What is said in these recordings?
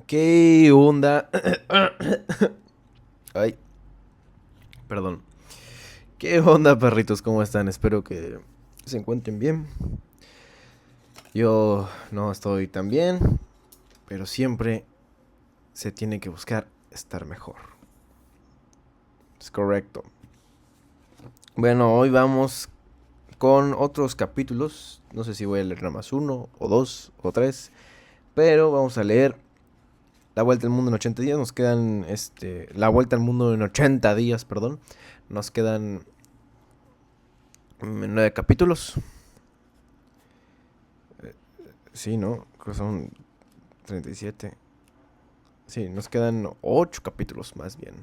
¿Qué onda? Ay, perdón. ¿Qué onda, perritos? ¿Cómo están? Espero que se encuentren bien. Yo no estoy tan bien, pero siempre se tiene que buscar estar mejor. Es correcto. Bueno, hoy vamos con otros capítulos. No sé si voy a leer nada más uno, o dos, o tres. Pero vamos a leer La Vuelta al Mundo en 80 días. Nos quedan, La Vuelta al Mundo en 80 días, perdón. Nos quedan 9 capítulos. Sí, ¿no? Creo que son 37. Sí, nos quedan 8 capítulos más bien.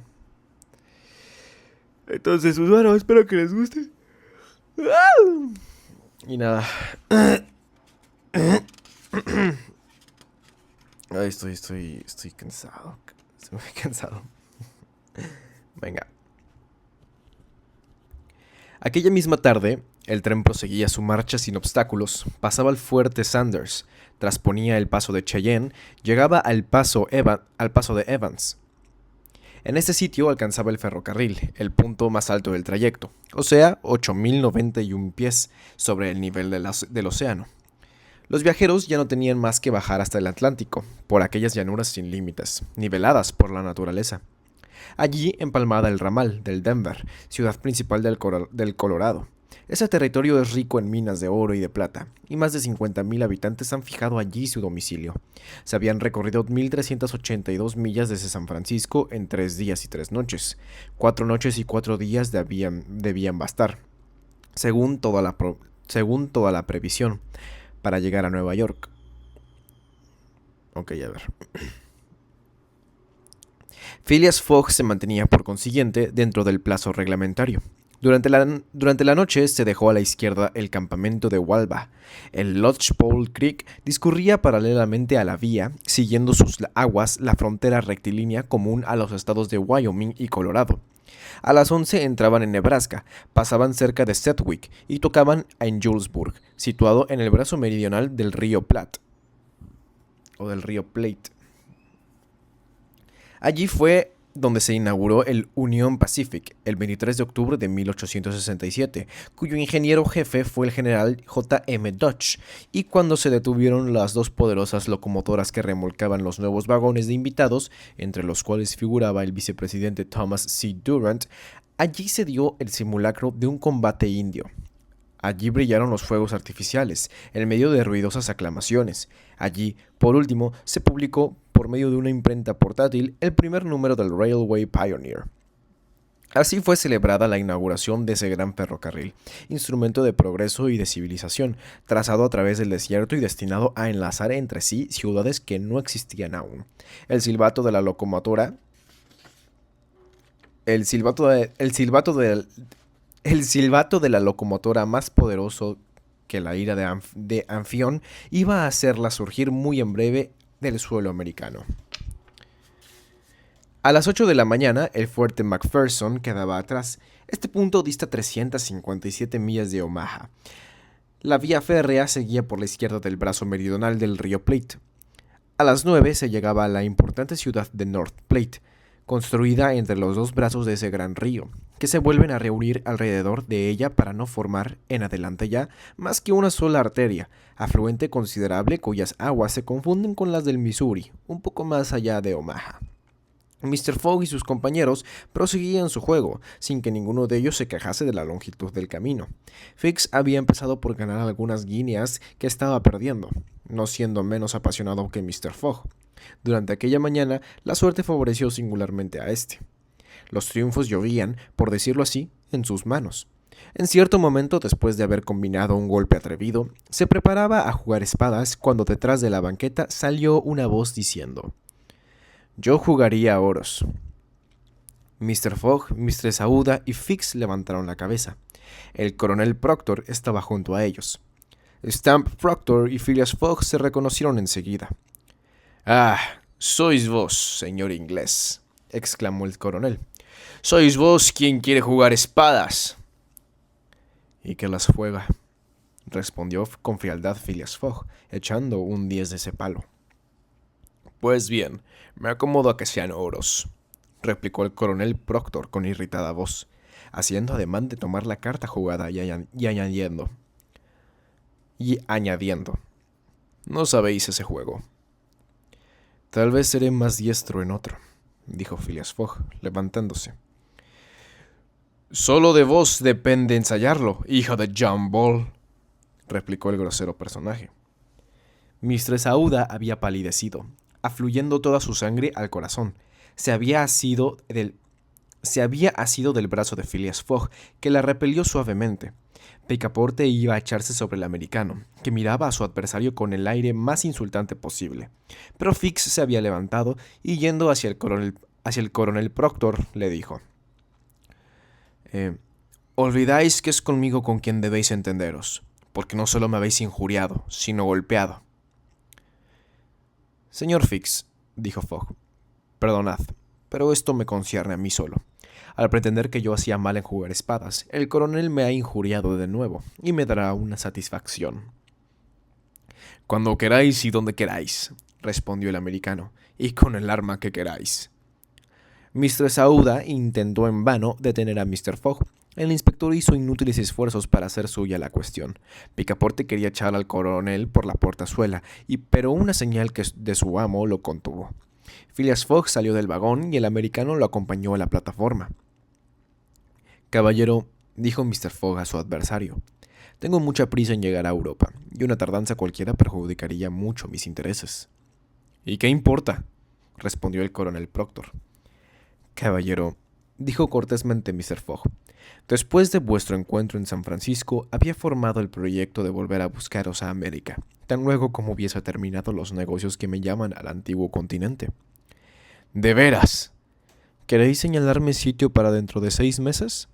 Entonces, pues bueno, espero que les guste. Y nada. Ay, estoy cansado. Estoy muy cansado. Venga. Aquella misma tarde, el tren proseguía su marcha sin obstáculos, pasaba el fuerte Sanders, trasponía el paso de Cheyenne, llegaba al paso de Evans. En este sitio alcanzaba el ferrocarril, el punto más alto del trayecto, o sea, 8.091 pies sobre el nivel del océano. Los viajeros ya no tenían más que bajar hasta el Atlántico, por aquellas llanuras sin límites, niveladas por la naturaleza. Allí empalmada el ramal del Denver, ciudad principal del Colorado. Ese territorio es rico en minas de oro y de plata, y más de 50.000 habitantes han fijado allí su domicilio. Se habían recorrido 1.382 millas desde San Francisco en 3 días y 3 noches. 4 noches y 4 días debían bastar, según según toda la previsión, para llegar a Nueva York. Ok, a ver. Phileas Fogg se mantenía, por consiguiente, dentro del plazo reglamentario. Durante la noche se dejó a la izquierda el campamento de Walba. El Lodgepole Creek discurría paralelamente a la vía, siguiendo sus aguas la frontera rectilínea común a los estados de Wyoming y Colorado. A las 11 entraban en Nebraska, pasaban cerca de Sedgwick y tocaban en Julesburg, situado en el brazo meridional del río Platte. O del río Plate. Allí fue donde se inauguró el Union Pacific el 23 de octubre de 1867, cuyo ingeniero jefe fue el general J. M. Dodge, y cuando se detuvieron las dos poderosas locomotoras que remolcaban los nuevos vagones de invitados, entre los cuales figuraba el vicepresidente Thomas C. Durant, allí se dio el simulacro de un combate indio. Allí brillaron los fuegos artificiales, en medio de ruidosas aclamaciones. Allí, por último, se publicó, por medio de una imprenta portátil, el primer número del Railway Pioneer. Así fue celebrada la inauguración de ese gran ferrocarril, instrumento de progreso y de civilización, trazado a través del desierto y destinado a enlazar entre sí ciudades que no existían aún. El silbato de la locomotora... El silbato de la locomotora, más poderoso que la ira de Anfión, iba a hacerla surgir muy en breve del suelo americano. A las 8 de la mañana, el fuerte McPherson quedaba atrás. Este punto dista 357 millas de Omaha. La vía férrea seguía por la izquierda del brazo meridional del río Platte. A las 9 se llegaba a la importante ciudad de North Platte, construida entre los dos brazos de ese gran río, que se vuelven a reunir alrededor de ella para no formar, en adelante ya, más que una sola arteria, afluente considerable cuyas aguas se confunden con las del Missouri, un poco más allá de Omaha. Mr. Fogg y sus compañeros proseguían su juego, sin que ninguno de ellos se quejase de la longitud del camino. Fix había empezado por ganar algunas guineas que estaba perdiendo, no siendo menos apasionado que Mr. Fogg. Durante aquella mañana, la suerte favoreció singularmente a este. Los triunfos llovían, por decirlo así, en sus manos. En cierto momento, después de haber combinado un golpe atrevido, se preparaba a jugar espadas cuando detrás de la banqueta salió una voz diciendo: «Yo jugaría a oros». Mr. Fogg, Mistress Aouda y Fix levantaron la cabeza. El coronel Proctor estaba junto a ellos. Stamp Proctor y Phileas Fogg se reconocieron enseguida. «Ah, sois vos, señor inglés», exclamó el coronel. «Sois vos quien quiere jugar espadas». «¿Y que las juega?», respondió con frialdad Phileas Fogg, echando un 10 de ese palo. Pues bien, me acomodo a que sean oros, replicó el coronel Proctor con irritada voz, haciendo ademán de tomar la carta jugada y añadiendo, no sabéis ese juego. Tal vez seré más diestro en otro, dijo Phileas Fogg, levantándose. Solo de vos depende ensayarlo, hijo de John Ball, replicó el grosero personaje. Mistress Aouda había palidecido, afluyendo toda su sangre al corazón. Se había asido del brazo de Phileas Fogg, que la repelió suavemente. Picaporte iba a echarse sobre el americano, que miraba a su adversario con el aire más insultante posible. Pero Fix se había levantado y, yendo hacia el coronel Proctor, le dijo: olvidáis que es conmigo con quien debéis entenderos, porque no solo me habéis injuriado, sino golpeado. Señor Fix, dijo Fogg, perdonad, pero esto me concierne a mí solo. Al pretender que yo hacía mal en jugar espadas, el coronel me ha injuriado de nuevo, y me dará una satisfacción. Cuando queráis y donde queráis, respondió el americano, y con el arma que queráis. Mistress Aouda intentó en vano detener a Mr. Fogg. El inspector hizo inútiles esfuerzos para hacer suya la cuestión. Picaporte quería echar al coronel por la portazuela, pero una señal de su amo lo contuvo. Phileas Fogg salió del vagón y el americano lo acompañó a la plataforma. Caballero, dijo Mr. Fogg a su adversario, tengo mucha prisa en llegar a Europa, y una tardanza cualquiera perjudicaría mucho mis intereses. ¿Y qué importa?, respondió el coronel Proctor. Caballero, dijo cortésmente Mr. Fogg, después de vuestro encuentro en San Francisco, había formado el proyecto de volver a buscaros a América, tan luego como hubiese terminado los negocios que me llaman al antiguo continente. ¿De veras? ¿Queréis señalarme sitio para dentro de 6 meses?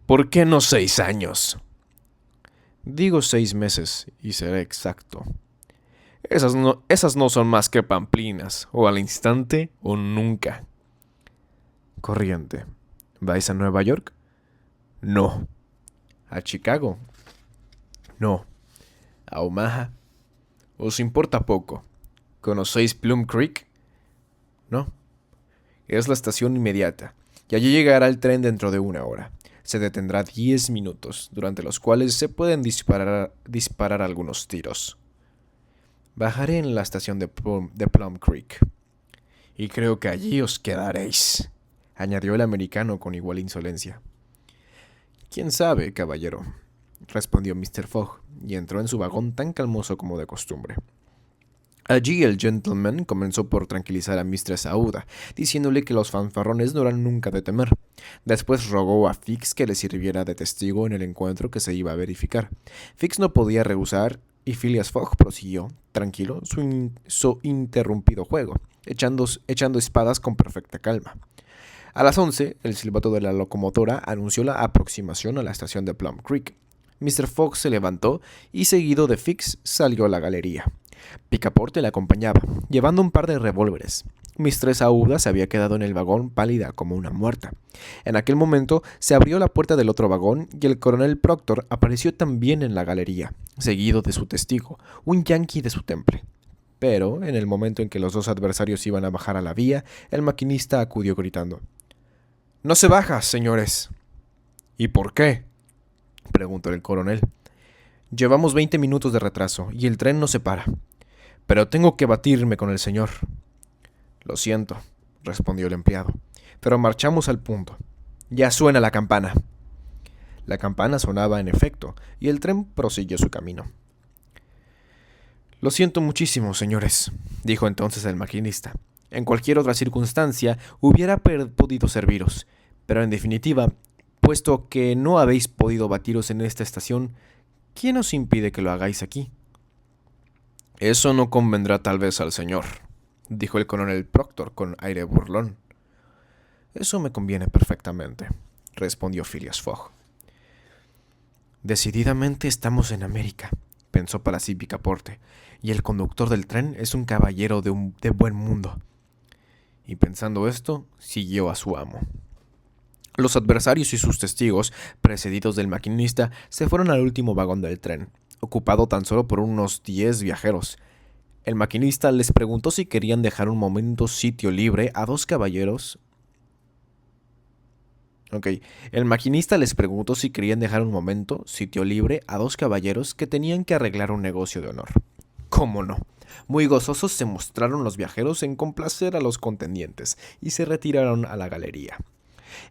¿Por qué no 6 años? Digo 6 meses, y seré exacto. Esas no son más que pamplinas, o al instante o nunca. Corriente. ¿Vais a Nueva York? No. ¿A Chicago? No. ¿A Omaha? ¿Os importa poco? ¿Conocéis Plum Creek? No. Es la estación inmediata, y allí llegará el tren dentro de 1 hora. Se detendrá 10 minutos, durante los cuales se pueden disparar algunos tiros. Bajaré en la estación de Plum Creek. Y creo que allí os quedaréis, añadió el americano con igual insolencia. ¿Quién sabe, caballero?, respondió Mr. Fogg, y entró en su vagón tan calmoso como de costumbre. Allí el gentleman comenzó por tranquilizar a Mistress Aouda, diciéndole que los fanfarrones no eran nunca de temer. Después rogó a Fix que le sirviera de testigo en el encuentro que se iba a verificar. Fix no podía rehusar, y Phileas Fogg prosiguió, tranquilo, su interrumpido juego, echando espadas con perfecta calma. A las 11, el silbato de la locomotora anunció la aproximación a la estación de Plum Creek. Mr. Fogg se levantó y, seguido de Fix, salió a la galería. Picaporte le acompañaba, llevando un par de revólveres. Mistress Aouda se había quedado en el vagón pálida como una muerta. En aquel momento se abrió la puerta del otro vagón y el coronel Proctor apareció también en la galería, seguido de su testigo, un yanqui de su temple. Pero, en el momento en que los dos adversarios iban a bajar a la vía, el maquinista acudió gritando: «¡No se baja, señores!». «¿Y por qué?», preguntó el coronel. «Llevamos 20 minutos de retraso y el tren no se para. Pero tengo que batirme con el señor». «Lo siento», respondió el empleado, «pero marchamos al punto. Ya suena la campana». La campana sonaba en efecto, y el tren prosiguió su camino. «Lo siento muchísimo, señores», dijo entonces el maquinista. «En cualquier otra circunstancia hubiera podido serviros, pero en definitiva, puesto que no habéis podido batiros en esta estación, ¿quién os impide que lo hagáis aquí?». «Eso no convendrá tal vez al señor», dijo el coronel Proctor con aire burlón. «Eso me conviene perfectamente», respondió Phileas Fogg. «Decididamente estamos en América», pensó para sí Picaporte, «y el conductor del tren es un caballero de buen mundo». Y pensando esto, siguió a su amo. Los adversarios y sus testigos, precedidos del maquinista, se fueron al último vagón del tren, ocupado tan solo por unos 10 viajeros. El maquinista les preguntó si querían dejar un momento sitio libre a dos caballeros. Ok, el maquinista les preguntó si querían dejar un momento sitio libre a dos caballeros que tenían que arreglar un negocio de honor. ¿Cómo no? Muy gozosos se mostraron los viajeros en complacer a los contendientes y se retiraron a la galería.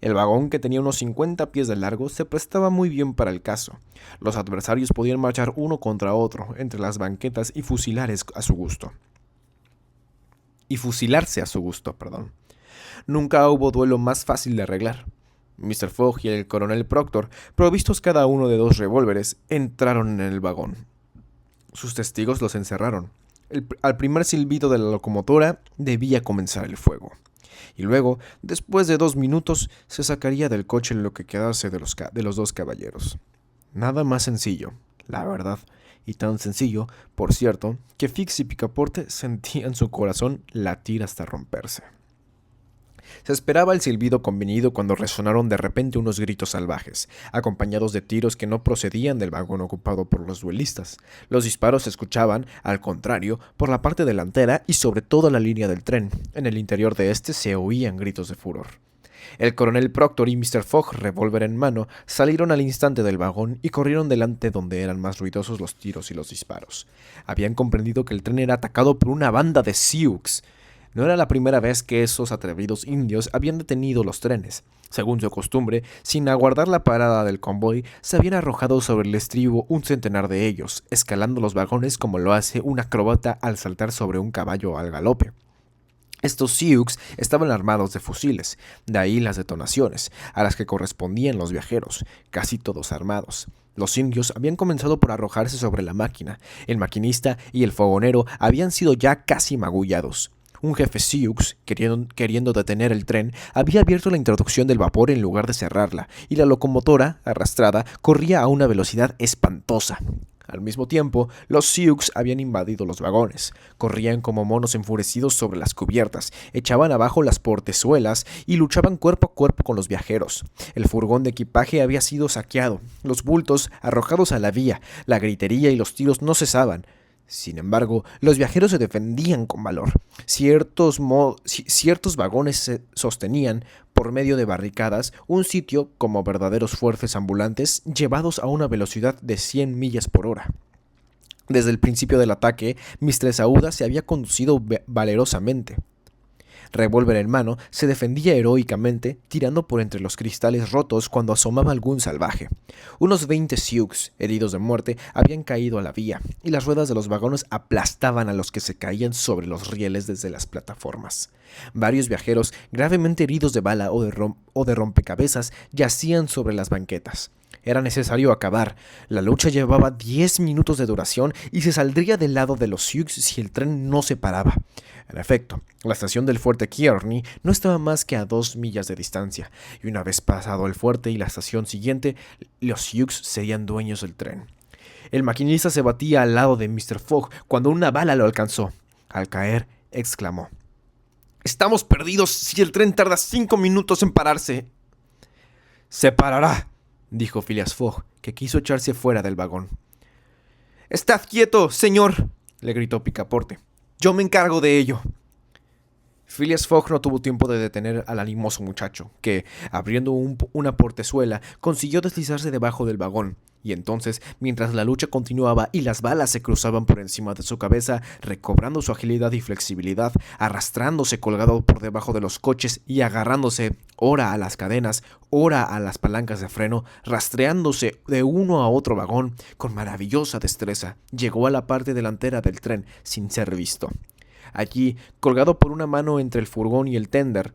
El vagón, que tenía unos 50 pies de largo, se prestaba muy bien para el caso. Los adversarios podían marchar uno contra otro entre las banquetas y fusilarse a su gusto. Nunca hubo duelo más fácil de arreglar. Mr. Fogg y el coronel Proctor, provistos cada uno de 2 revólveres, entraron en el vagón. Sus testigos los encerraron. Al primer silbido de la locomotora debía comenzar el fuego. Y luego, después de 2 minutos, se sacaría del coche lo que quedase de los 2 caballeros. Nada más sencillo, la verdad, y tan sencillo, por cierto, que Fix y Picaporte sentían su corazón latir hasta romperse. Se esperaba el silbido convenido cuando resonaron de repente unos gritos salvajes, acompañados de tiros que no procedían del vagón ocupado por los duelistas. Los disparos se escuchaban, al contrario, por la parte delantera y sobre toda la línea del tren. En el interior de este se oían gritos de furor. El coronel Proctor y Mr. Fogg, revólver en mano, salieron al instante del vagón y corrieron delante donde eran más ruidosos los tiros y los disparos. Habían comprendido que el tren era atacado por una banda de Sioux. No era la primera vez que esos atrevidos indios habían detenido los trenes. Según su costumbre, sin aguardar la parada del convoy, se habían arrojado sobre el estribo un centenar de ellos, escalando los vagones como lo hace un acróbata al saltar sobre un caballo al galope. Estos Sioux estaban armados de fusiles, de ahí las detonaciones, a las que correspondían los viajeros, casi todos armados. Los indios habían comenzado por arrojarse sobre la máquina. El maquinista y el fogonero habían sido ya casi magullados. Un jefe Sioux, queriendo detener el tren, había abierto la introducción del vapor en lugar de cerrarla, y la locomotora, arrastrada, corría a una velocidad espantosa. Al mismo tiempo, los Sioux habían invadido los vagones. Corrían como monos enfurecidos sobre las cubiertas, echaban abajo las portezuelas y luchaban cuerpo a cuerpo con los viajeros. El furgón de equipaje había sido saqueado, los bultos arrojados a la vía, la gritería y los tiros no cesaban. Sin embargo, los viajeros se defendían con valor. Ciertos vagones se sostenían, por medio de barricadas, un sitio como verdaderos fuertes ambulantes llevados a una velocidad de 100 millas por hora. Desde el principio del ataque, Mistress Aouda se había conducido valerosamente. Revólver en mano, se defendía heroicamente, tirando por entre los cristales rotos cuando asomaba algún salvaje. Unos 20 Sioux, heridos de muerte, habían caído a la vía, y las ruedas de los vagones aplastaban a los que se caían sobre los rieles desde las plataformas. Varios viajeros, gravemente heridos de bala o de rompecabezas, yacían sobre las banquetas. Era necesario acabar. La lucha llevaba 10 minutos de duración y se saldría del lado de los Sioux si el tren no se paraba. En efecto, la estación del fuerte Kearney no estaba más que a 2 millas de distancia, y una vez pasado el fuerte y la estación siguiente, los Sioux serían dueños del tren. El maquinista se batía al lado de Mr. Fogg cuando una bala lo alcanzó. Al caer, exclamó: «¡Estamos perdidos si el tren tarda 5 minutos en pararse!» «Se parará», dijo Phileas Fogg, que quiso echarse fuera del vagón. «¡Estad quieto, señor!», le gritó Picaporte. «Yo me encargo de ello». Phileas Fogg no tuvo tiempo de detener al animoso muchacho, que, abriendo una portezuela, consiguió deslizarse debajo del vagón, y entonces, mientras la lucha continuaba y las balas se cruzaban por encima de su cabeza, recobrando su agilidad y flexibilidad, arrastrándose colgado por debajo de los coches y agarrándose ora a las cadenas, ora a las palancas de freno, rastreándose de uno a otro vagón, con maravillosa destreza, llegó a la parte delantera del tren sin ser visto. Allí, colgado por una mano entre el furgón y el tender,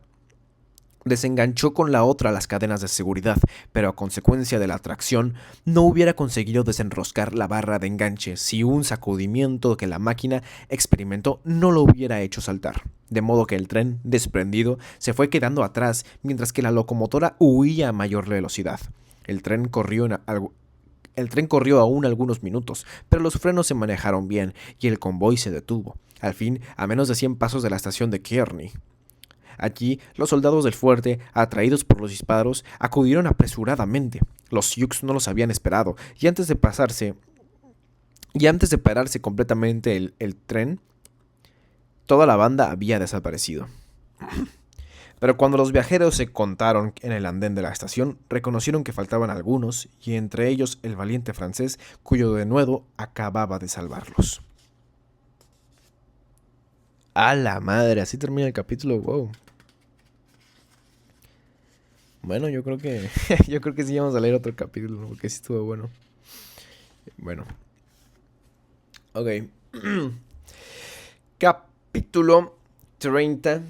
desenganchó con la otra las cadenas de seguridad, pero a consecuencia de la tracción no hubiera conseguido desenroscar la barra de enganche si un sacudimiento que la máquina experimentó no lo hubiera hecho saltar. De modo que el tren, desprendido, se fue quedando atrás mientras que la locomotora huía a mayor velocidad. El tren corrió aún algunos minutos, pero los frenos se manejaron bien y el convoy se detuvo, al fin, a menos de 100 pasos de la estación de Kearney. Allí, los soldados del fuerte, atraídos por los disparos, acudieron apresuradamente. Los Sioux no los habían esperado, y antes de pararse completamente el tren, Toda la banda había desaparecido. Pero cuando los viajeros se contaron en el andén de la estación, reconocieron que faltaban algunos, y entre ellos el valiente francés, cuyo denuedo acababa de salvarlos. ¡A la madre! Así termina el capítulo, wow. Bueno, yo creo que sí vamos a leer otro capítulo, porque sí estuvo bueno. Bueno. Ok. Capítulo 30.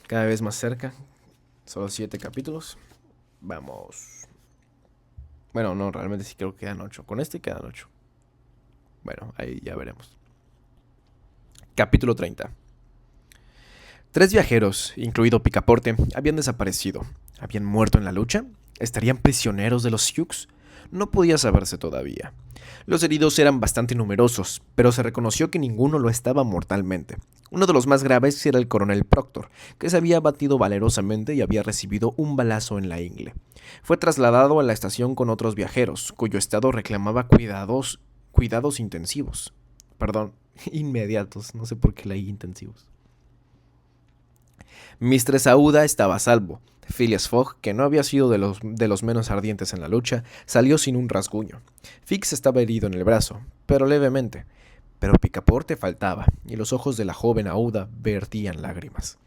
Cada vez más cerca. Solo 7 capítulos. Vamos. Bueno, no, realmente sí creo que quedan 8. Con este quedan 8. Bueno, ahí ya veremos. Capítulo 30. 3 viajeros, incluido Picaporte, habían desaparecido. ¿Habían muerto en la lucha? ¿Estarían prisioneros de los Sioux? No podía saberse todavía. Los heridos eran bastante numerosos, pero se reconoció que ninguno lo estaba mortalmente. Uno de los más graves era el coronel Proctor, que se había batido valerosamente y había recibido un balazo en la ingle. Fue trasladado a la estación con otros viajeros, cuyo estado reclamaba cuidados intensivos. Perdón, inmediatos, no sé por qué leí intensivos. Mistress Aouda estaba a salvo. Phileas Fogg, que no había sido de los menos ardientes en la lucha, salió sin un rasguño. Fix estaba herido en el brazo, pero levemente. Pero Picaporte faltaba, y los ojos de la joven Aouda vertían lágrimas.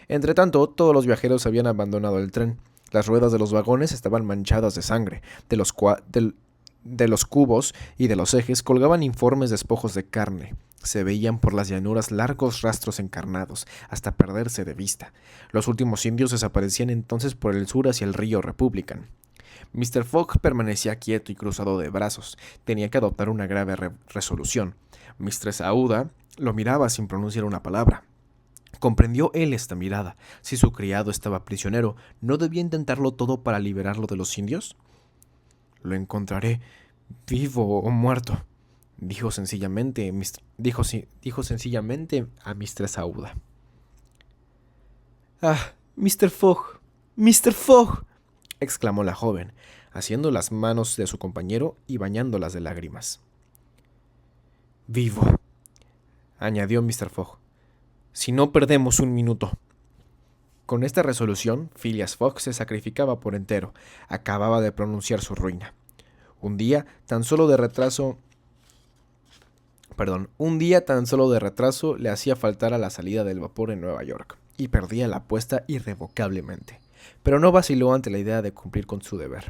Entretanto, todos los viajeros habían abandonado el tren. Las ruedas de los vagones estaban manchadas de sangre. De los cubos y de los ejes colgaban informes despojos de carne. Se veían por las llanuras largos rastros encarnados, hasta perderse de vista. Los últimos indios desaparecían entonces por el sur hacia el río Republican. Mr. Fogg permanecía quieto y cruzado de brazos. Tenía que adoptar una grave resolución. Mistress Aouda lo miraba sin pronunciar una palabra. Comprendió él esta mirada. Si su criado estaba prisionero, ¿no debía intentarlo todo para liberarlo de los indios? Lo encontraré, vivo o muerto, dijo sencillamente a Mistress Aouda. ¡Ah, Mr. Fogg! ¡Mr. Fogg!, exclamó la joven, haciendo las manos de su compañero y bañándolas de lágrimas. Vivo, añadió Mr. Fogg, si no perdemos un minuto. Con esta resolución, Phileas Fogg se sacrificaba por entero. Acababa de pronunciar su ruina. Un día tan solo de retraso le hacía faltar a la salida del vapor en Nueva York, y perdía la apuesta irrevocablemente. Pero no vaciló ante la idea de cumplir con su deber.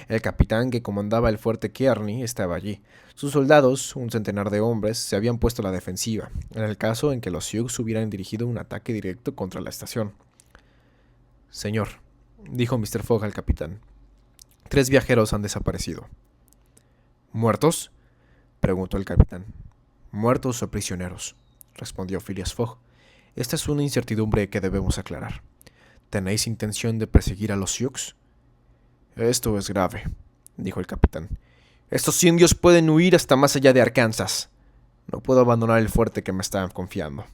El capitán que comandaba el fuerte Kearny estaba allí. Sus soldados, un centenar de hombres, se habían puesto a la defensiva, en el caso en que los Sioux hubieran dirigido un ataque directo contra la estación. Señor, dijo Mr. Fogg al capitán, 3 viajeros han desaparecido. ¿Muertos?, preguntó el capitán. ¿Muertos o prisioneros?, respondió Phileas Fogg. Esta es una incertidumbre que debemos aclarar. ¿Tenéis intención de perseguir a los Sioux? Esto es grave, dijo el capitán. Estos indios pueden huir hasta más allá de Arkansas. No puedo abandonar el fuerte que me está confiando.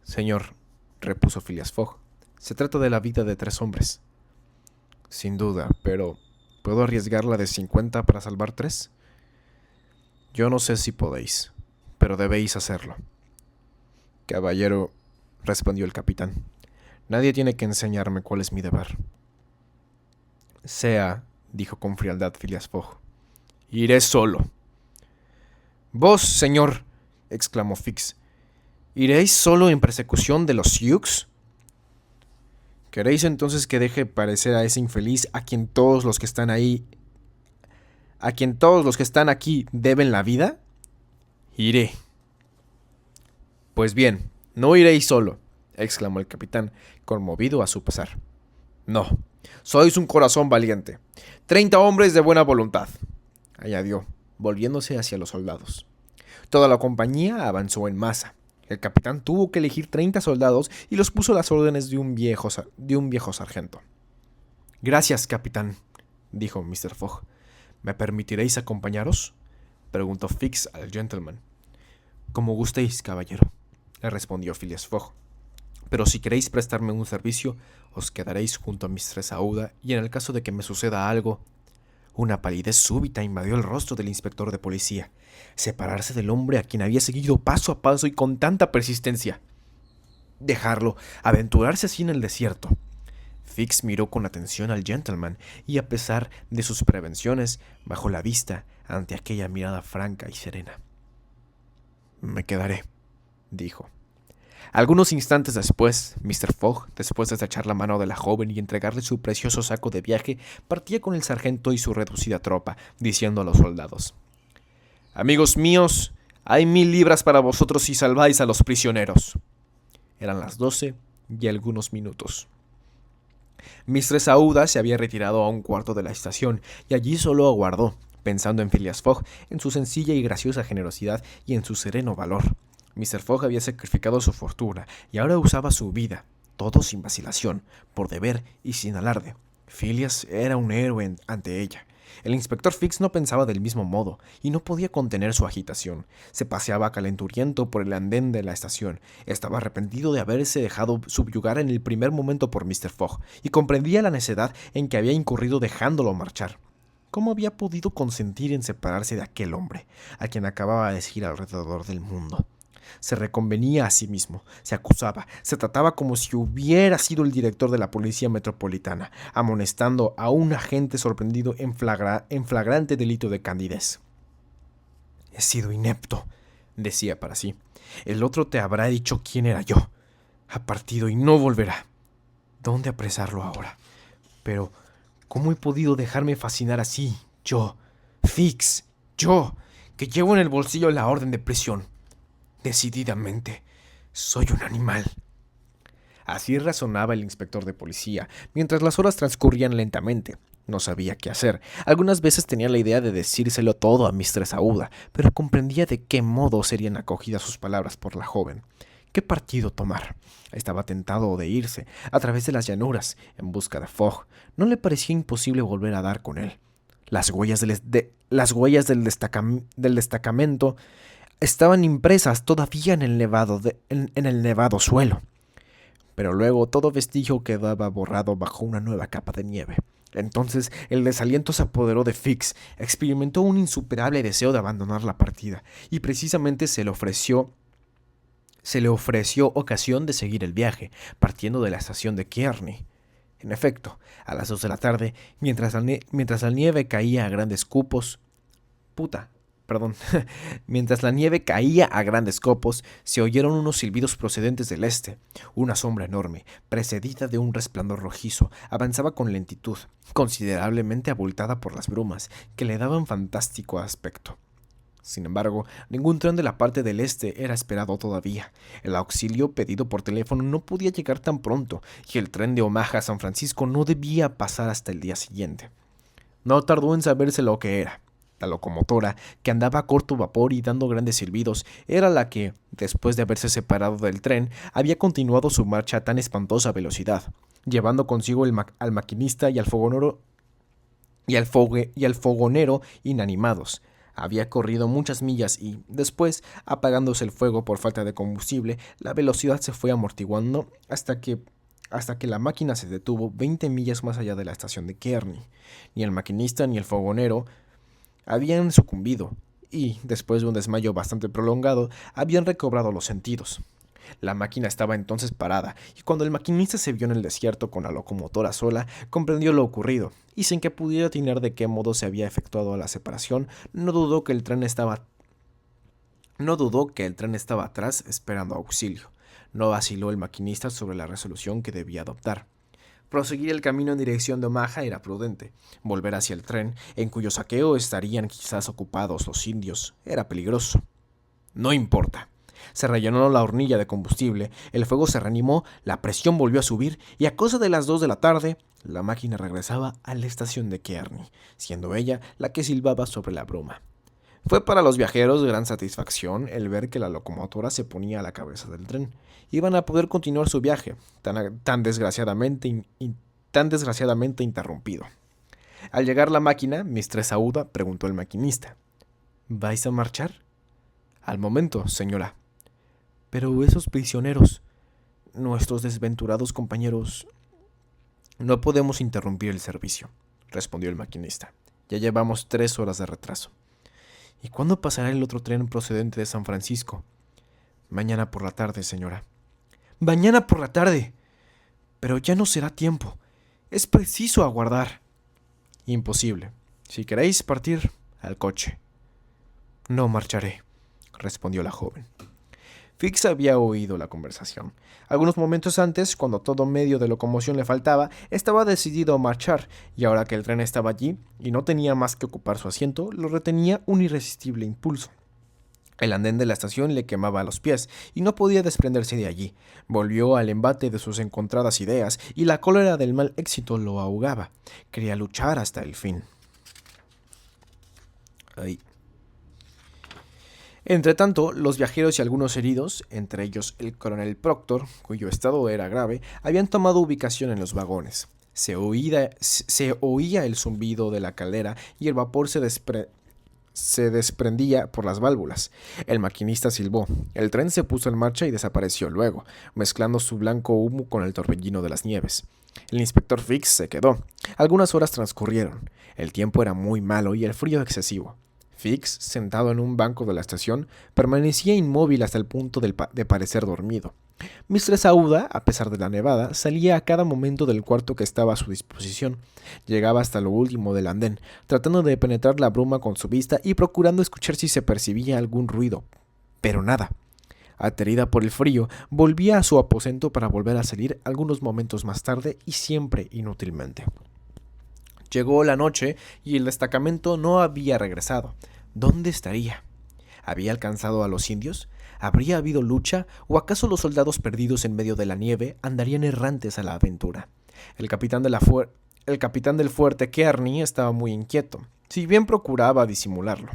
Señor, repuso Phileas Fogg, se trata de la vida de 3 hombres. Sin duda, pero ¿puedo arriesgar la de 50 para salvar 3? Yo no sé si podéis, pero debéis hacerlo. Caballero, respondió el capitán, nadie tiene que enseñarme cuál es mi deber. Sea, dijo con frialdad Phileas Fogg. Iré solo. Vos, señor, exclamó Fix, ¿iréis solo en persecución de los Sioux? ¿Queréis entonces que deje parecer a ese infeliz a quien todos los que están aquí deben la vida? Iré. Pues bien, no iréis solo, exclamó el capitán, conmovido a su pesar. No, sois un corazón valiente. 30 hombres de buena voluntad, añadió, volviéndose hacia los soldados. Toda la compañía avanzó en masa. El capitán tuvo que elegir 30 soldados y los puso a las órdenes de un viejo sargento. Gracias, capitán, dijo Mr. Fogg. ¿Me permitiréis acompañaros?, preguntó Fix al gentleman. Como gustéis, caballero, le respondió Phileas Fogg. Pero si queréis prestarme un servicio, os quedaréis junto a Mistress Aouda y en el caso de que me suceda algo... Una palidez súbita invadió el rostro del inspector de policía. Separarse del hombre a quien había seguido paso a paso y con tanta persistencia. Dejarlo, aventurarse así en el desierto. Fix miró con atención al gentleman y, a pesar de sus prevenciones, bajó la vista ante aquella mirada franca y serena. «Me quedaré», dijo. Algunos instantes después, Mr. Fogg, después de estrechar la mano de la joven y entregarle su precioso saco de viaje, partía con el sargento y su reducida tropa, diciendo a los soldados: «Amigos míos, hay 1000 libras para vosotros si salváis a los prisioneros». Eran las 12 y algunos minutos. Mistress Aouda se había retirado a un cuarto de la estación y allí solo aguardó, pensando en Phileas Fogg, en su sencilla y graciosa generosidad y en su sereno valor. Mr. Fogg había sacrificado su fortuna y ahora usaba su vida, todo sin vacilación, por deber y sin alarde. Phileas era un héroe ante ella. El inspector Fix no pensaba del mismo modo y no podía contener su agitación. Se paseaba calenturiento por el andén de la estación. Estaba arrepentido de haberse dejado subyugar en el primer momento por Mr. Fogg y comprendía la necedad en que había incurrido dejándolo marchar. ¿Cómo había podido consentir en separarse de aquel hombre, a quien acababa de seguir alrededor del mundo? Se reconvenía a sí mismo, se acusaba, se trataba como si hubiera sido el director de la policía metropolitana, amonestando a un agente sorprendido en flagrante delito de candidez. «He sido inepto», decía para sí. «El otro te habrá dicho quién era yo. Ha partido y no volverá. ¿Dónde apresarlo ahora? Pero, ¿cómo he podido dejarme fascinar así? Yo, Fix, yo, que llevo en el bolsillo la orden de prisión. Decididamente, soy un animal». Así razonaba el inspector de policía, mientras las horas transcurrían lentamente. No sabía qué hacer. Algunas veces tenía la idea de decírselo todo a Mistress Aouda, pero comprendía de qué modo serían acogidas sus palabras por la joven. ¿Qué partido tomar? Estaba tentado de irse, a través de las llanuras, en busca de Fogg. No le parecía imposible volver a dar con él. Las huellas del destacamento estaban impresas todavía en el nevado suelo. Pero luego todo vestigio quedaba borrado bajo una nueva capa de nieve. Entonces el desaliento se apoderó de Fix. Experimentó un insuperable deseo de abandonar la partida, y precisamente se le ofreció ocasión de seguir el viaje, partiendo de la estación de Kearney. En efecto, a las 2 de la tarde, mientras la nieve caía a grandes copos, mientras la nieve caía a grandes copos, se oyeron unos silbidos procedentes del este. Una sombra enorme, precedida de un resplandor rojizo, avanzaba con lentitud, considerablemente abultada por las brumas, que le daban fantástico aspecto. Sin embargo, ningún tren de la parte del este era esperado todavía. El auxilio pedido por teléfono no podía llegar tan pronto, y el tren de Omaha a San Francisco no debía pasar hasta el día siguiente. No tardó en saberse lo que era. La locomotora, que andaba a corto vapor y dando grandes silbidos, era la que, después de haberse separado del tren, había continuado su marcha a tan espantosa velocidad, llevando consigo al maquinista y al fogonero inanimados. Había corrido muchas millas y, después, apagándose el fuego por falta de combustible, la velocidad se fue amortiguando hasta que la máquina se detuvo 20 millas más allá de la estación de Kearney. Ni el maquinista ni el fogonero habían sucumbido y, después de un desmayo bastante prolongado, habían recobrado los sentidos. La máquina estaba entonces parada, y cuando el maquinista se vio en el desierto con la locomotora sola, comprendió lo ocurrido, y sin que pudiera atinar de qué modo se había efectuado la separación, no dudó que el tren estaba atrás esperando auxilio. No vaciló el maquinista sobre la resolución que debía adoptar. Proseguir el camino en dirección de Omaha era prudente. Volver hacia el tren, en cuyo saqueo estarían quizás ocupados los indios, era peligroso. No importa. Se rellenó la hornilla de combustible, el fuego se reanimó, la presión volvió a subir y a cosa de las 2 de la tarde, la máquina regresaba a la estación de Kearney, siendo ella la que silbaba sobre la bruma. Fue para los viajeros gran satisfacción el ver que la locomotora se ponía a la cabeza del tren. Iban a poder continuar su viaje, tan desgraciadamente interrumpido. Al llegar la máquina, Mistress Aouda preguntó al maquinista: ¿Vais a marchar? Al momento, señora. Pero esos prisioneros, nuestros desventurados compañeros... No podemos interrumpir el servicio, respondió el maquinista. Ya llevamos 3 horas de retraso. ¿Y cuándo pasará el otro tren procedente de San Francisco? Mañana por la tarde, señora. ¡Mañana por la tarde! Pero ya no será tiempo. Es preciso aguardar. Imposible. Si queréis partir, al coche. No marcharé, respondió la joven. Fix había oído la conversación. Algunos momentos antes, cuando todo medio de locomoción le faltaba, estaba decidido a marchar, y ahora que el tren estaba allí y no tenía más que ocupar su asiento, lo retenía un irresistible impulso. El andén de la estación le quemaba a los pies y no podía desprenderse de allí. Volvió al embate de sus encontradas ideas y la cólera del mal éxito lo ahogaba. Quería luchar hasta el fin. Ay. Entretanto, los viajeros y algunos heridos, entre ellos el coronel Proctor, cuyo estado era grave, habían tomado ubicación en los vagones. Se oía el zumbido de la caldera y el vapor se desprendía por las válvulas. El maquinista silbó. El tren se puso en marcha y desapareció luego, mezclando su blanco humo con el torbellino de las nieves. El inspector Fix se quedó. Algunas horas transcurrieron. El tiempo era muy malo y el frío excesivo. Fix, sentado en un banco de la estación, permanecía inmóvil hasta el punto de parecer dormido. Mistress Aouda, a pesar de la nevada, salía a cada momento del cuarto que estaba a su disposición. Llegaba hasta lo último del andén, tratando de penetrar la bruma con su vista y procurando escuchar si se percibía algún ruido. Pero nada. Aterrida por el frío, volvía a su aposento para volver a salir algunos momentos más tarde y siempre inútilmente. Llegó la noche y el destacamento no había regresado. ¿Dónde estaría? ¿Había alcanzado a los indios? ¿Habría habido lucha? ¿O acaso los soldados perdidos en medio de la nieve andarían errantes a la aventura? El capitán del fuerte Kearney estaba muy inquieto, si bien procuraba disimularlo.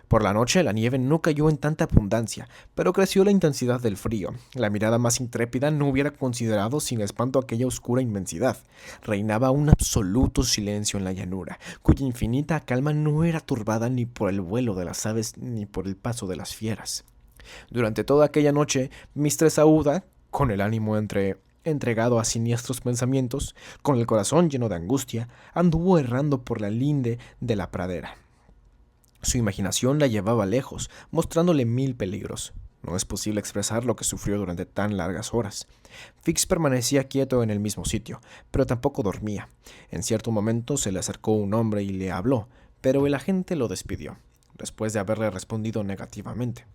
Por la noche la nieve no cayó en tanta abundancia, pero creció la intensidad del frío. La mirada más intrépida no hubiera considerado sin espanto aquella oscura inmensidad. Reinaba un absoluto silencio en la llanura, cuya infinita calma no era turbada ni por el vuelo de las aves ni por el paso de las fieras. Durante toda aquella noche, Mistress Aouda, con el ánimo entregado a siniestros pensamientos, con el corazón lleno de angustia, anduvo errando por la linde de la pradera. Su imaginación la llevaba lejos, mostrándole 1000 peligros. No es posible expresar lo que sufrió durante tan largas horas. Fix permanecía quieto en el mismo sitio, pero tampoco dormía. En cierto momento se le acercó un hombre y le habló, pero el agente lo despidió, después de haberle respondido negativamente.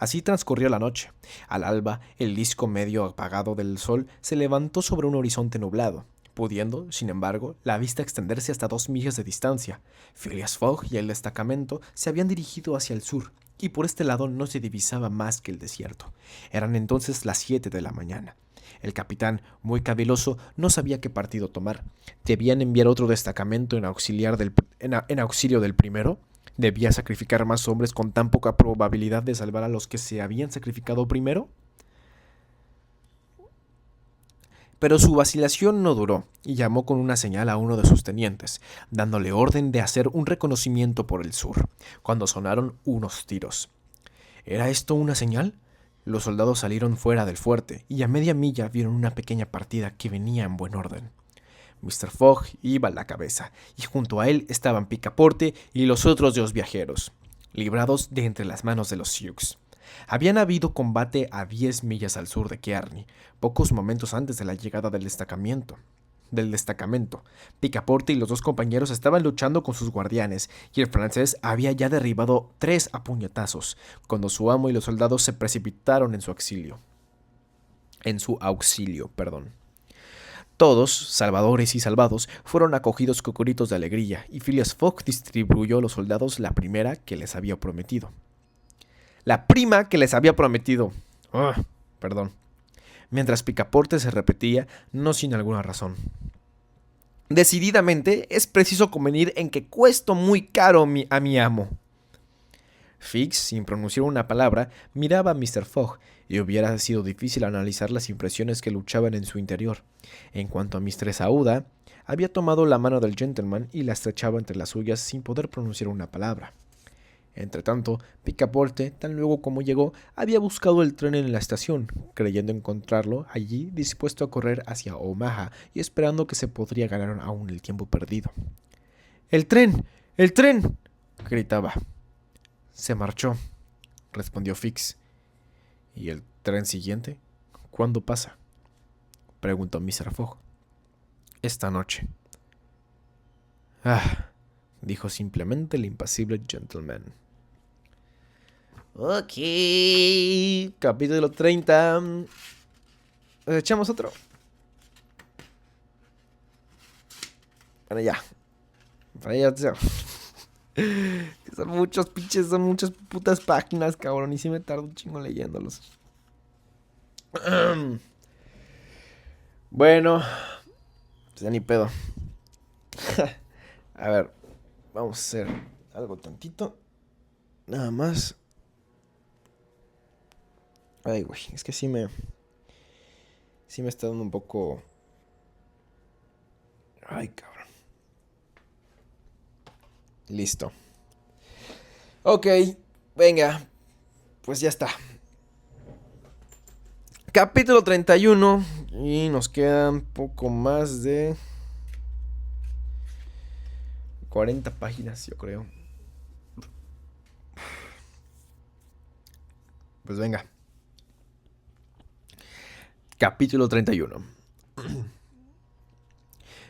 Así transcurrió la noche. Al alba, el disco medio apagado del sol se levantó sobre un horizonte nublado, pudiendo, sin embargo, la vista extenderse hasta 2 millas de distancia. Phileas Fogg y el destacamento se habían dirigido hacia el sur, y por este lado no se divisaba más que el desierto. Eran entonces las 7 de la mañana. El capitán, muy caviloso, no sabía qué partido tomar. ¿Debían enviar otro destacamento en auxilio del primero? ¿Debía sacrificar más hombres con tan poca probabilidad de salvar a los que se habían sacrificado primero? Pero su vacilación no duró, y llamó con una señal a uno de sus tenientes, dándole orden de hacer un reconocimiento por el sur, cuando sonaron unos tiros. ¿Era esto una señal? Los soldados salieron fuera del fuerte, y a media milla vieron una pequeña partida que venía en buen orden. Mr. Fogg iba a la cabeza, y junto a él estaban Picaporte y los otros 2 viajeros, librados de entre las manos de los Sioux. Habían habido combate a 10 millas al sur de Kearney, pocos momentos antes de la llegada del destacamento. Picaporte y los 2 compañeros estaban luchando con sus guardianes, y el francés había ya derribado 3 a puñetazos, cuando su amo y los soldados se precipitaron en su auxilio. Todos, salvadores y salvados, fueron acogidos con gritos de alegría, y Phileas Fogg distribuyó a los soldados la primera que les había prometido. La prima que les había prometido. Mientras Picaporte se repetía, no sin alguna razón. Decididamente, es preciso convenir en que cuesto muy caro a mi amo. Fix, sin pronunciar una palabra, miraba a Mr. Fogg, y hubiera sido difícil analizar las impresiones que luchaban en su interior. En cuanto a Mistress Aouda, había tomado la mano del gentleman y la estrechaba entre las suyas sin poder pronunciar una palabra. Entretanto, Picaporte, tan luego como llegó, había buscado el tren en la estación, creyendo encontrarlo allí dispuesto a correr hacia Omaha y esperando que se podría ganar aún el tiempo perdido. ¡El tren! ¡El tren!, gritaba. Se marchó, respondió Fix. ¿Y el tren siguiente? ¿Cuándo pasa?, preguntó Mr. Fogg. Esta noche. Ah, dijo simplemente el impasible gentleman. Ok. Capítulo 30. ¿Echamos otro? Bueno, ya. Para ya. Son muchos pinches, son muchas putas páginas, cabrón. Y si me tardo un chingo leyéndolos. Bueno, ya ni pedo. A ver, vamos a hacer algo tantito. Nada más. Ay, güey, es que sí me está dando un poco. Ay, cabrón. Listo. Ok, venga. Pues ya está. Capítulo 31. Y nos quedan poco más de 40 páginas, yo creo. Pues venga. Capítulo 31.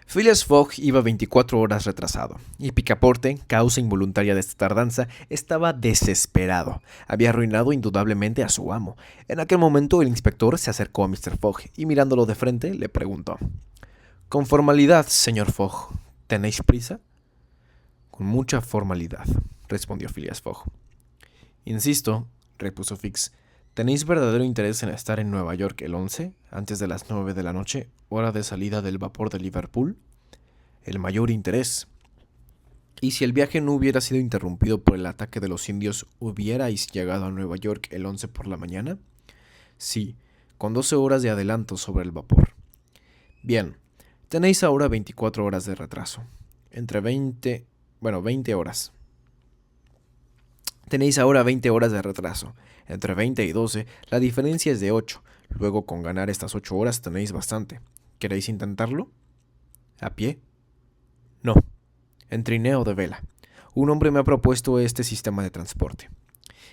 Phileas Fogg iba 24 horas retrasado, y Picaporte, causa involuntaria de esta tardanza, estaba desesperado. Había arruinado indudablemente a su amo. En aquel momento el inspector se acercó a Mr. Fogg y mirándolo de frente le preguntó: «Con formalidad, señor Fogg, ¿tenéis prisa?». «Con mucha formalidad», respondió Phileas Fogg. «Insisto», repuso Fix, «¿tenéis verdadero interés en estar en Nueva York el 11, antes de las 9 de la noche, hora de salida del vapor de Liverpool?». «El mayor interés». «¿Y si el viaje no hubiera sido interrumpido por el ataque de los indios, hubierais llegado a Nueva York el 11 por la mañana?». «Sí, con 12 horas de adelanto sobre el vapor». «Bien, tenéis ahora 24 horas de retraso. Entre 20 horas. Tenéis ahora 20 horas de retraso. Entre 20 y 12, la diferencia es de 8. Luego, con ganar estas 8 horas tenéis bastante. ¿Queréis intentarlo?». «¿A pie?». «No, en trineo de vela. Un hombre me ha propuesto este sistema de transporte».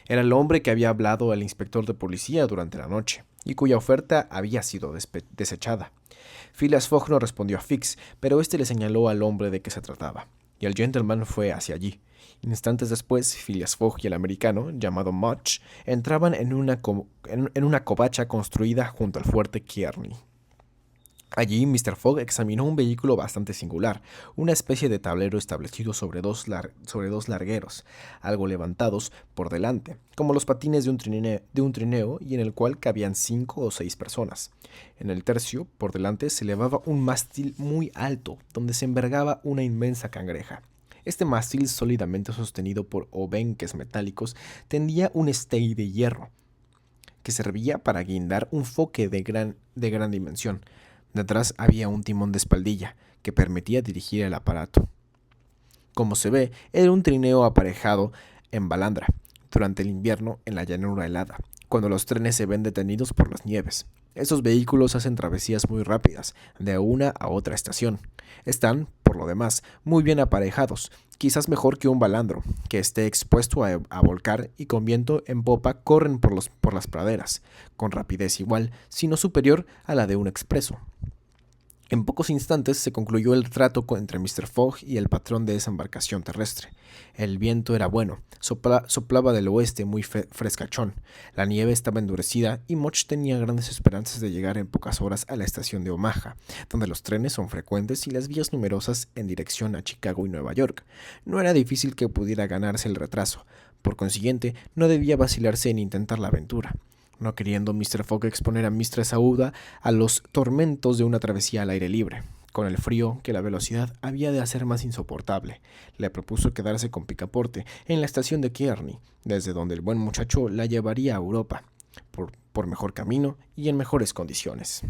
Era el hombre que había hablado al inspector de policía durante la noche, y cuya oferta había sido desechada. Phileas Fogg no respondió a Fix, pero este le señaló al hombre de que se trataba, y el gentleman fue hacia allí. Instantes después, Phileas Fogg y el americano, llamado Much, entraban en una covacha construida junto al fuerte Kearny. Allí Mr. Fogg examinó un vehículo bastante singular, una especie de tablero establecido sobre dos largueros, algo levantados por delante, como los patines de un trineo, y en el cual cabían 5 o 6 personas. En el tercio, por delante, se elevaba un mástil muy alto, donde se envergaba una inmensa cangreja. Este mástil, sólidamente sostenido por obenques metálicos, tendía un estey de hierro, que servía para guindar un foque de gran dimensión. Detrás había un timón de espaldilla, que permitía dirigir el aparato. Como se ve, era un trineo aparejado en balandra, durante el invierno en la llanura helada, cuando los trenes se ven detenidos por las nieves. Estos vehículos hacen travesías muy rápidas, de una a otra estación. Están, por lo demás, muy bien aparejados, quizás mejor que un balandro, que esté expuesto a volcar, y con viento en popa corren por las praderas, con rapidez igual, si no superior a la de un expreso. En pocos instantes se concluyó el trato entre Mr. Fogg y el patrón de esa embarcación terrestre. El viento era bueno, soplaba del oeste muy frescachón, la nieve estaba endurecida y Much tenía grandes esperanzas de llegar en pocas horas a la estación de Omaha, donde los trenes son frecuentes y las vías numerosas en dirección a Chicago y Nueva York. No era difícil que pudiera ganarse el retraso, por consiguiente no debía vacilarse en intentar la aventura. No queriendo Mr. Fogg exponer a Mistress Aouda a los tormentos de una travesía al aire libre, con el frío que la velocidad había de hacer más insoportable, le propuso quedarse con Picaporte en la estación de Kearny, desde donde el buen muchacho la llevaría a Europa, por mejor camino y en mejores condiciones.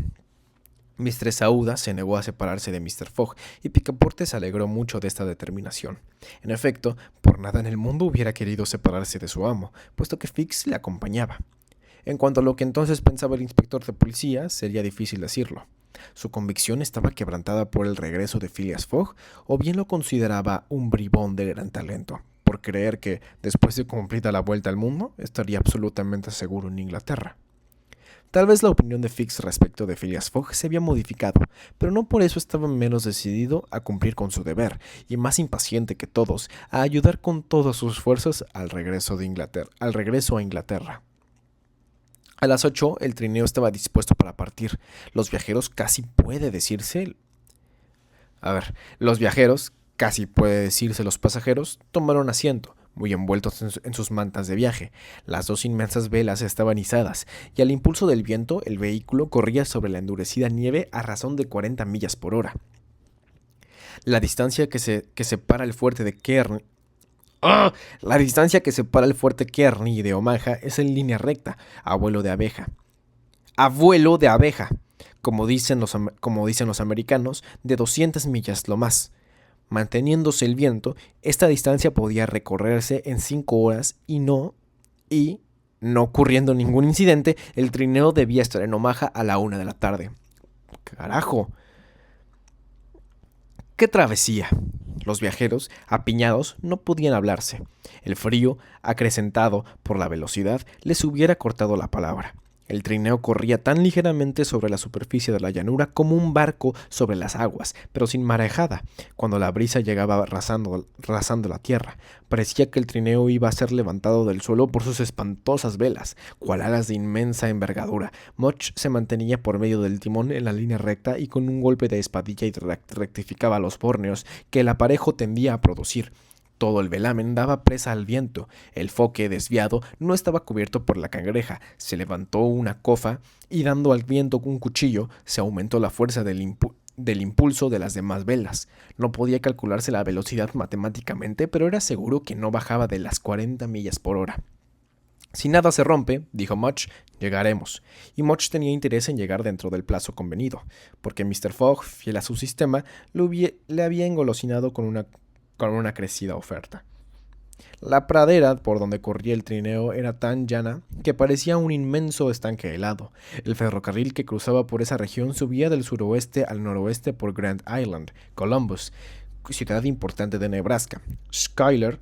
Mistress Aouda se negó a separarse de Mr. Fogg, y Picaporte se alegró mucho de esta determinación. En efecto, por nada en el mundo hubiera querido separarse de su amo, puesto que Fix le acompañaba. En cuanto a lo que entonces pensaba el inspector de policía, sería difícil decirlo. Su convicción estaba quebrantada por el regreso de Phileas Fogg, o bien lo consideraba un bribón de gran talento, por creer que, después de cumplida la vuelta al mundo, estaría absolutamente seguro en Inglaterra. Tal vez la opinión de Fix respecto de Phileas Fogg se había modificado, pero no por eso estaba menos decidido a cumplir con su deber, y más impaciente que todos, a ayudar con todas sus fuerzas al regreso a Inglaterra. A las 8 el trineo estaba dispuesto para partir. Los viajeros, casi puede decirse los pasajeros, tomaron asiento, muy envueltos en sus mantas de viaje. Las dos inmensas velas estaban izadas, y al impulso del viento el vehículo corría sobre la endurecida nieve a razón de 40 millas por hora. La distancia que separa el fuerte de Kearney de Omaha es en línea recta, a vuelo de abeja. Como dicen los americanos, de 200 millas lo más. Manteniéndose el viento, esta distancia podía recorrerse en 5 horas y no ocurriendo ningún incidente, el trineo debía estar en Omaha a la 1 de la tarde. ¡Carajo! ¡Qué travesía! Los viajeros, apiñados, no podían hablarse. El frío, acrecentado por la velocidad, les hubiera cortado la palabra. El trineo corría tan ligeramente sobre la superficie de la llanura como un barco sobre las aguas, pero sin marejada. Cuando la brisa llegaba rasando la tierra, parecía que el trineo iba a ser levantado del suelo por sus espantosas velas, cual alas de inmensa envergadura. Much se mantenía por medio del timón en la línea recta y con un golpe de espadilla rectificaba los borneos que el aparejo tendía a producir. Todo el velamen daba presa al viento. El foque, desviado, no estaba cubierto por la cangreja. Se levantó una cofa y, dando al viento un cuchillo, se aumentó la fuerza del impulso de las demás velas. No podía calcularse la velocidad matemáticamente, pero era seguro que no bajaba de las 40 millas por hora. Si nada se rompe, dijo Much, llegaremos. Y Much tenía interés en llegar dentro del plazo convenido, porque Mr. Fogg, fiel a su sistema, le había engolosinado con una crecida oferta. La pradera por donde corría el trineo era tan llana que parecía un inmenso estanque helado. El ferrocarril que cruzaba por esa región subía del suroeste al noroeste por Grand Island, Columbus, ciudad importante de Nebraska, Schuyler,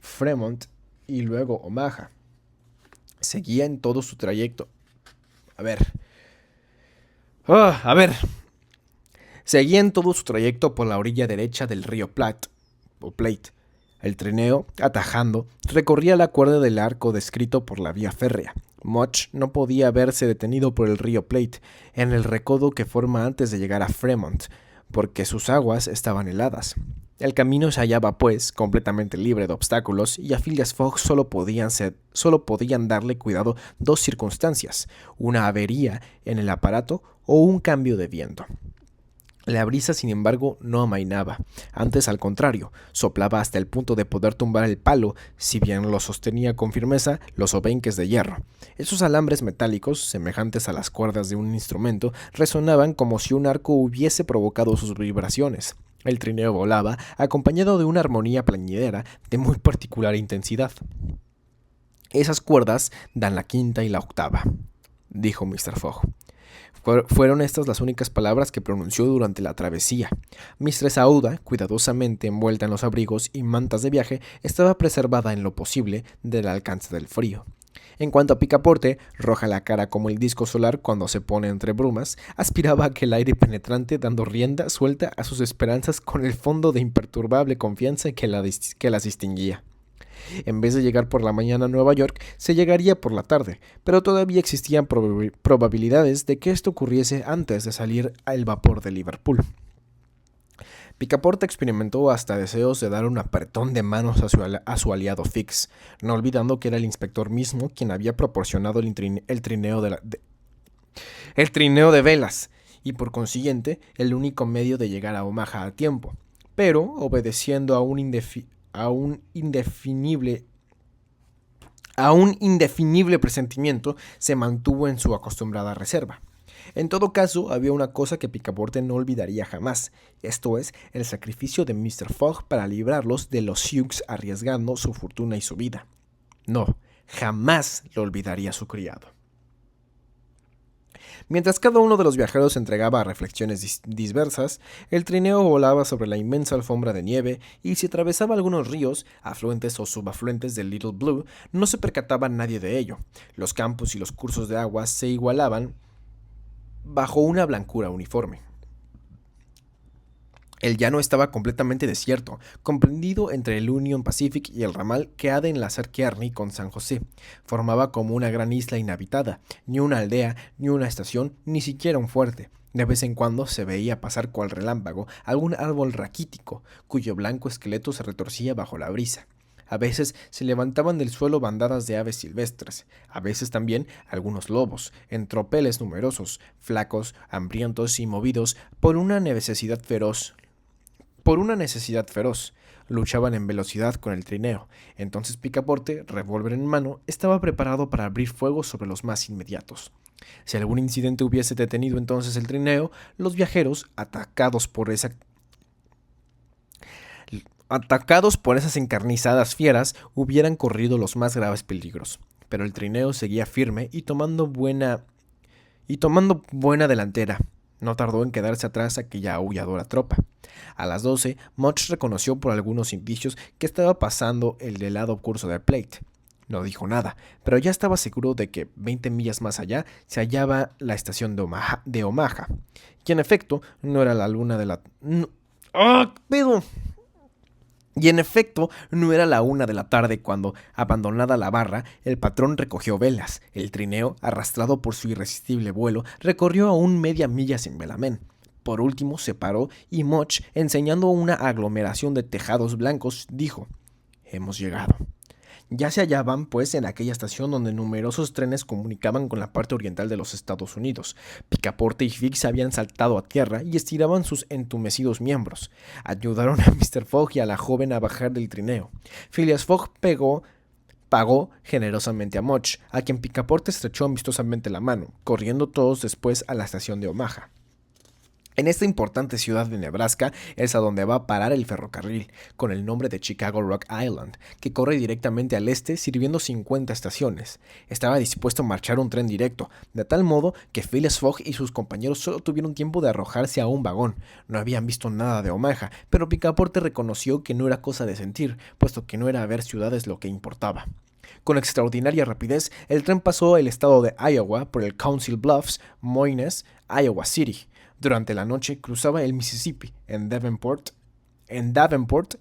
Fremont y luego Omaha. Seguía en todo su trayecto. Seguía en todo su trayecto por la orilla derecha del río Platte. El trineo, atajando, recorría la cuerda del arco descrito por la vía férrea. Much no podía verse detenido por el río Platte, en el recodo que forma antes de llegar a Fremont, porque sus aguas estaban heladas. El camino se hallaba, pues, completamente libre de obstáculos, y a Phileas Fogg solo podían darle cuidado dos circunstancias: una avería en el aparato o un cambio de viento. La brisa, sin embargo, no amainaba. Antes, al contrario, soplaba hasta el punto de poder tumbar el palo, si bien lo sostenía con firmeza los obenques de hierro. Esos alambres metálicos, semejantes a las cuerdas de un instrumento, resonaban como si un arco hubiese provocado sus vibraciones. El trineo volaba, acompañado de una armonía plañidera de muy particular intensidad. «Esas cuerdas dan la quinta y la octava», dijo Mr. Fogg. Fueron estas las únicas palabras que pronunció durante la travesía. Mistress Aouda, cuidadosamente envuelta en los abrigos y mantas de viaje, estaba preservada en lo posible del alcance del frío. En cuanto a Picaporte, roja la cara como el disco solar cuando se pone entre brumas, aspiraba aquel aire penetrante dando rienda suelta a sus esperanzas con el fondo de imperturbable confianza que las distinguía. En vez de llegar por la mañana a Nueva York, se llegaría por la tarde, pero todavía existían probabilidades de que esto ocurriese antes de salir al vapor de Liverpool. Picaporte experimentó hasta deseos de dar un apretón de manos a su aliado Fix, no olvidando que era el inspector mismo quien había proporcionado el trineo de velas, y por consiguiente el único medio de llegar a Omaha a tiempo, pero obedeciendo a un indefinible presentimiento, se mantuvo en su acostumbrada reserva. En todo caso, había una cosa que Picaporte no olvidaría jamás, esto es, el sacrificio de Mr. Fogg para librarlos de los Sioux arriesgando su fortuna y su vida. No, Jamás lo olvidaría su criado. Mientras cada uno de los viajeros se entregaba a reflexiones diversas, el trineo volaba sobre la inmensa alfombra de nieve y si atravesaba algunos ríos, afluentes o subafluentes del Little Blue, no se percataba nadie de ello. Los campos y los cursos de agua se igualaban bajo una blancura uniforme. El llano estaba completamente desierto, comprendido entre el Union Pacific y el ramal que ha de enlazar Kearney con San José. Formaba como una gran isla inhabitada, ni una aldea, ni una estación, ni siquiera un fuerte. De vez en cuando se veía pasar cual relámpago algún árbol raquítico, cuyo blanco esqueleto se retorcía bajo la brisa. A veces se levantaban del suelo bandadas de aves silvestres, a veces también algunos lobos, en tropeles numerosos, flacos, hambrientos y movidos por una necesidad feroz. Luchaban en velocidad con el trineo. Entonces Picaporte, revólver en mano, estaba preparado para abrir fuego sobre los más inmediatos. Si algún incidente hubiese detenido entonces el trineo, los viajeros, atacados por esas encarnizadas fieras, hubieran corrido los más graves peligros. Pero el trineo seguía firme y tomando buena delantera. No tardó en quedarse atrás aquella aulladora tropa. A las 12, Much reconoció por algunos indicios que estaba pasando el helado curso de Plate. No dijo nada, pero ya estaba seguro de que 20 millas más allá se hallaba la estación de Omaha. Y en efecto, no era la luna de la... ¡Pedo! Y en efecto, no era la 1 de la tarde cuando, abandonada la barra, el patrón recogió velas. El trineo, arrastrado por su irresistible vuelo, recorrió aún media milla sin velamén. Por último se paró y Much, enseñando una aglomeración de tejados blancos, dijo: «Hemos llegado». Ya se hallaban, pues, en aquella estación donde numerosos trenes comunicaban con la parte oriental de los Estados Unidos. Picaporte y Fix habían saltado a tierra y estiraban sus entumecidos miembros. Ayudaron a Mr. Fogg y a la joven a bajar del trineo. Phileas Fogg pagó generosamente a Much, a quien Picaporte estrechó amistosamente la mano, corriendo todos después a la estación de Omaha. En esta importante ciudad de Nebraska es a donde va a parar el ferrocarril, con el nombre de Chicago Rock Island, que corre directamente al este sirviendo 50 estaciones. Estaba dispuesto a marchar un tren directo, de tal modo que Phileas Fogg y sus compañeros solo tuvieron tiempo de arrojarse a un vagón. No habían visto nada de Omaha, pero Picaporte reconoció que no era cosa de sentir, puesto que no era ver ciudades lo que importaba. Con extraordinaria rapidez, el tren pasó el estado de Iowa por el Council Bluffs, Moines, Iowa City. Durante la noche cruzaba el Mississippi en Davenport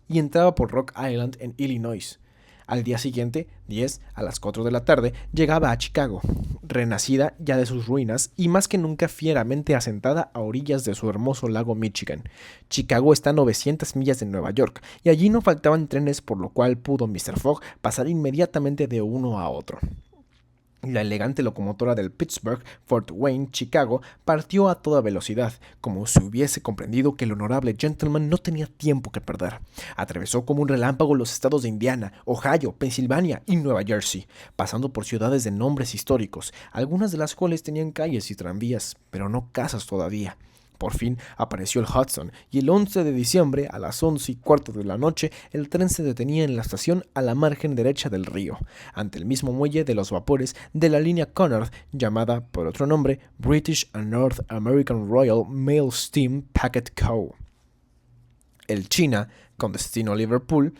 y entraba por Rock Island en Illinois. Al día siguiente, 10 a las 4 de la tarde, llegaba a Chicago, renacida ya de sus ruinas y más que nunca fieramente asentada a orillas de su hermoso lago Michigan. Chicago está a 900 millas de Nueva York y allí no faltaban trenes, por lo cual pudo Mr. Fogg pasar inmediatamente de uno a otro. La elegante locomotora del Pittsburgh Fort Wayne, Chicago, partió a toda velocidad, como si hubiese comprendido que el honorable gentleman no tenía tiempo que perder. Atravesó como un relámpago los estados de Indiana, Ohio, Pensilvania y Nueva Jersey, pasando por ciudades de nombres históricos, algunas de las cuales tenían calles y tranvías, pero no casas todavía. Por fin apareció el Hudson, y el 11 de diciembre, a las 11:15 de la noche, el tren se detenía en la estación a la margen derecha del río, ante el mismo muelle de los vapores de la línea Cunard, llamada por otro nombre British and North American Royal Mail Steam Packet Co. El China, con destino a Liverpool,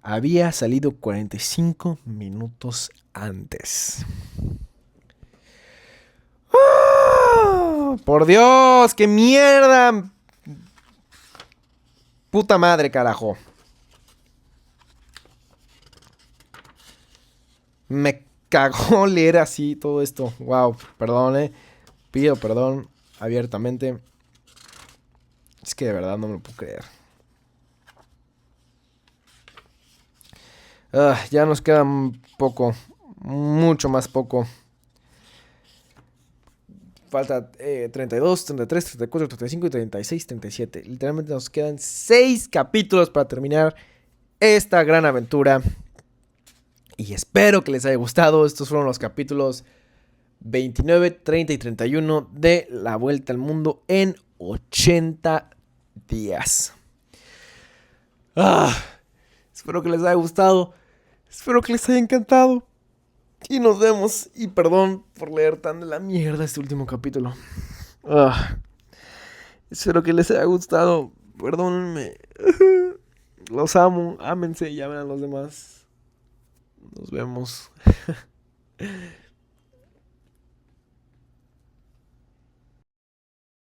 había salido 45 minutos antes. ¡Por Dios! ¡Qué mierda! Puta madre, carajo. Me cagó leer así todo esto. Wow, perdón, pido perdón abiertamente. Es que de verdad no me lo puedo creer. Ya nos queda poco. Mucho más poco. Falta 32, 33, 34, 35 y 36, 37. Literalmente nos quedan 6 capítulos para terminar esta gran aventura. Y espero que les haya gustado. Estos fueron los capítulos 29, 30 y 31 de La Vuelta al Mundo en 80 días. Espero que les haya gustado. Espero que les haya encantado. Y nos vemos. Y perdón por leer tan de la mierda este último capítulo. Ah, espero que les haya gustado. Perdónenme. Los amo. Ámense y amen a los demás. Nos vemos.